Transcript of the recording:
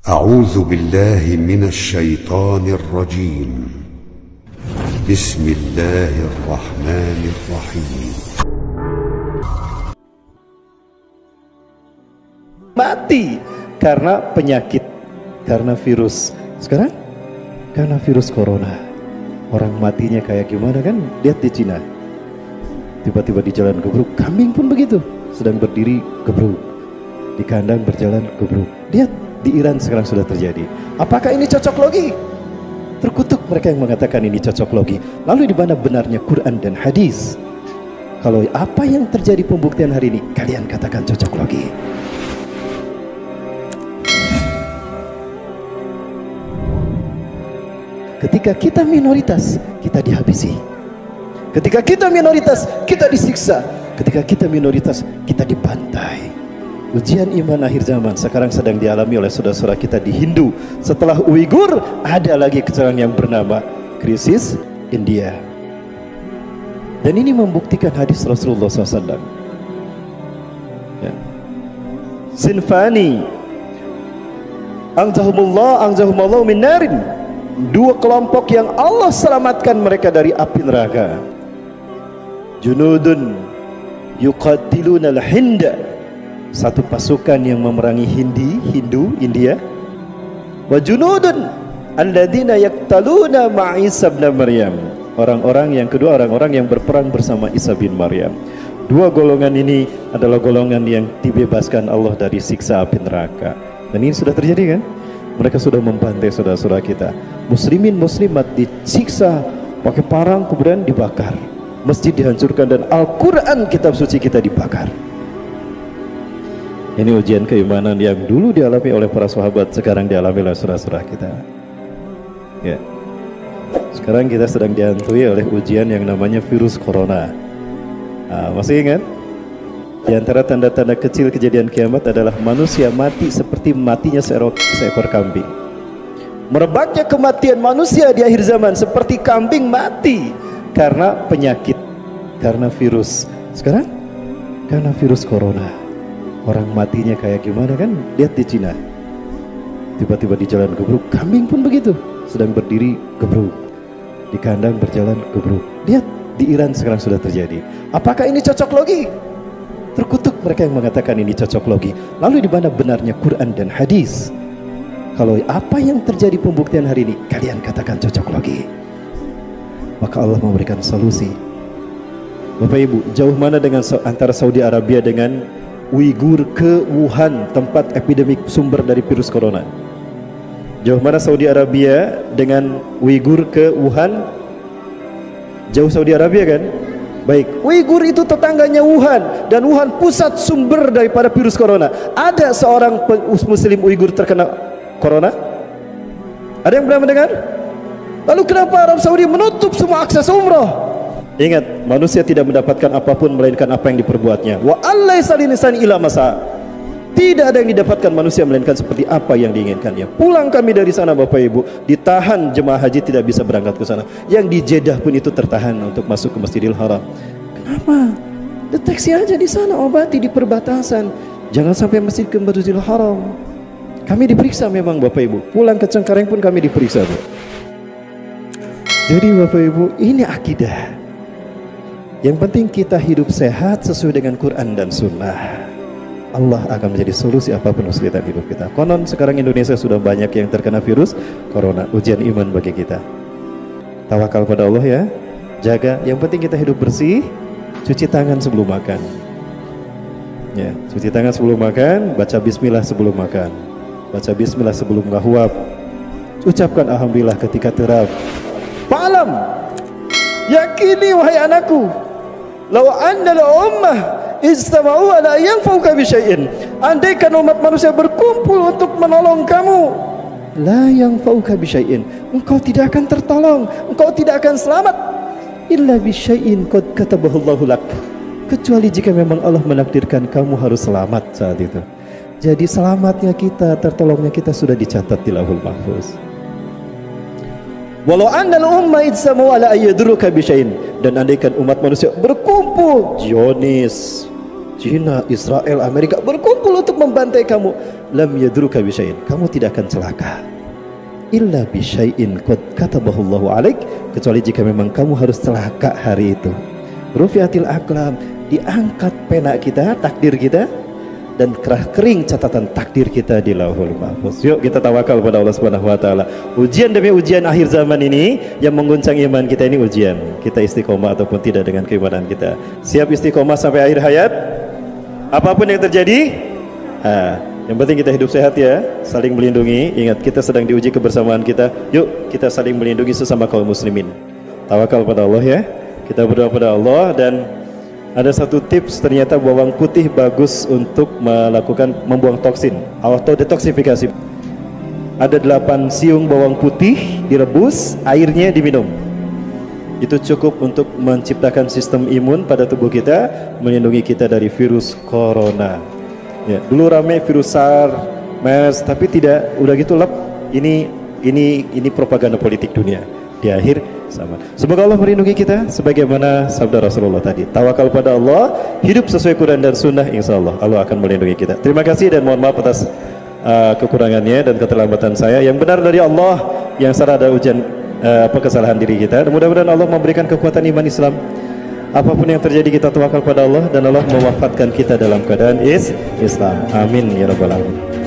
أعوذ بالله من الشيطان الرجيم. بسم الله الرحمن الرحيم. Mati karena penyakit, karena virus. Sekarang karena virus corona. Orang matinya kayak gimana kan? Lihat di Cina. Tiba-tiba di jalan gebruk, kambing pun begitu. Sedang berdiri gebruk. Di kandang berjalan gebruk. Lihat di Iran sekarang sudah terjadi. Apakah ini cocok logi? Terkutuk mereka yang mengatakan ini cocok logi. Lalu di mana benarnya Quran dan hadis? Kalau apa yang terjadi pembuktian hari ini, kalian katakan cocok logi. Ketika kita minoritas, kita dihabisi. Ketika kita minoritas, kita disiksa. Ketika kita minoritas, kita dibantai. Ujian iman akhir zaman sekarang sedang dialami oleh saudara-saudara kita di Hindu. Setelah Uighur, ada lagi sekarang yang bernama krisis India. Dan ini membuktikan hadis Rasulullah SAW. Ya. Sinfani Angzahumullah min narin. Dua kelompok yang Allah selamatkan mereka dari api neraka. Junudun yuqatiluna al-hinda. Satu pasukan yang memerangi Hindu, India. Wa junudun alladzina yaqtaluna ma'a Isa bin Maryam. Orang-orang yang kedua, orang-orang yang berperang bersama Isa bin Maryam. Dua golongan ini adalah golongan yang dibebaskan Allah dari siksa api neraka. Dan ini sudah terjadi kan? Mereka sudah membantai saudara-saudara kita. Muslimin muslimat disiksa pakai parang kemudian dibakar. Masjid dihancurkan dan Al-Quran kitab suci kita dibakar. Ini ujian keimanan yang dulu dialami oleh para sahabat, sekarang dialami oleh saudara-saudara kita. Ya. Sekarang kita sedang dihantui oleh ujian yang namanya virus corona. Masih ingat? Di antara tanda-tanda kecil kejadian kiamat adalah manusia mati seperti matinya seekor kambing. Merebaknya kematian manusia di akhir zaman seperti kambing mati karena penyakit, karena virus. Sekarang karena virus corona. Orang matinya kayak gimana kan? Lihat di Cina. Tiba-tiba di jalan gebruk, kambing pun begitu. Sedang berdiri gebruk. Di kandang berjalan gebruk. Lihat di Iran sekarang sudah terjadi. Apakah ini cocok logi? Terkutuk mereka yang mengatakan ini cocok logi. Lalu di mana benarnya Quran dan hadis? Kalau apa yang terjadi pembuktian hari ini, kalian katakan cocok logi. Maka Allah memberikan solusi. Bapak Ibu, jauh mana dengan antara Saudi Arabia dengan Uighur ke Wuhan, tempat epidemik sumber dari virus corona? Jauh mana Saudi Arabia dengan Uighur ke Wuhan? Jauh Saudi Arabia kan? Baik, Uighur itu tetangganya Wuhan, dan Wuhan pusat sumber daripada virus corona. Ada seorang muslim Uighur terkena corona? Ada yang pernah mendengar? Lalu kenapa Arab Saudi menutup semua akses umrah? Ingat, manusia tidak mendapatkan apapun melainkan apa yang diperbuatnya. Wa allaisa linsani illa masa. Tidak ada yang didapatkan manusia melainkan seperti apa yang diinginkannya. Pulang kami dari sana Bapak Ibu, ditahan jemaah haji tidak bisa berangkat ke sana. Yang di Jeddah pun itu tertahan untuk masuk ke Masjidil Haram. Kenapa? Deteksi aja di sana, obati di perbatasan. Jangan sampai masjid ke Masjidil Haram. Kami diperiksa memang Bapak Ibu. Pulang ke Cengkareng pun kami diperiksa Bu. Jadi Bapak Ibu, ini akidah. Yang penting kita hidup sehat sesuai dengan Quran dan Sunnah. Allah akan menjadi solusi apapun kesulitan hidup kita. Konon sekarang Indonesia sudah banyak yang terkena virus corona. Ujian iman bagi kita. Tawakal pada Allah ya. Jaga. Yang penting kita hidup bersih. Cuci tangan sebelum makan. Ya, cuci tangan sebelum makan. Baca Bismillah sebelum makan. Baca Bismillah sebelum ngahwab. Ucapkan Alhamdulillah ketika terap. Fa'alam, yakini wahai anakku, law anna al-ummah istama'u ala yanfa'uka bi syai'in. Andaikan umat manusia berkumpul untuk menolong kamu, la yanfa'uka bi syai'in, engkau tidak akan tertolong, engkau tidak akan selamat illa bi syai'in qad katabahu Allahu lak, kecuali jika memang Allah menakdirkan kamu harus selamat saat itu. Jadi selamatnya kita, tertolongnya kita sudah dicatat di Lauhul Mahfuz. Walau annal umma idsamu ala ayyadruka bi syai'in, dan andaikan umat manusia berkumpul, Zionis, Cina, Israel, Amerika berkumpul untuk membantai kamu, lam yadruka bisyai'in. Kamu tidak akan celaka illa bisyai'in qad katabahullahu alaik, kecuali jika memang kamu harus celaka hari itu. Rufiatil aqlam, diangkat pena kita, takdir kita, dan kerah kering catatan takdir kita di Lauhul Mahfuz. Yuk kita tawakal pada Allah Subhanahu wa taala. Ujian demi ujian akhir zaman ini yang mengguncang iman kita ini ujian. Kita istiqomah ataupun tidak dengan keimanan kita. Siap istiqomah sampai akhir hayat? Apapun yang terjadi, yang penting kita hidup sehat ya, saling melindungi. Ingat, kita sedang diuji kebersamaan kita. Yuk kita saling melindungi sesama kaum muslimin. Tawakal pada Allah ya. Kita berdoa pada Allah. Dan ada satu tips, ternyata bawang putih bagus untuk membuang toksin, auto detoksifikasi. Ada 8 siung bawang putih direbus, airnya diminum. Itu cukup untuk menciptakan sistem imun pada tubuh kita, melindungi kita dari virus corona. Ya, dulu rame virus SARS, MERS, tapi tidak, udah gitu lep. Ini propaganda politik dunia. Di akhir sama. Semoga Allah melindungi kita sebagaimana sabda Rasulullah tadi. Tawakal pada Allah, hidup sesuai Quran dan Sunnah, insya Allah Allah akan melindungi kita. Terima kasih dan mohon maaf atas kekurangannya dan keterlambatan saya. Yang benar dari Allah, yang salah ada kesalahan diri kita. Dan mudah-mudahan Allah memberikan kekuatan iman Islam. Apapun yang terjadi kita tawakal pada Allah, dan Allah mewafatkan kita dalam keadaan Islam. Amin ya rabbal alamin.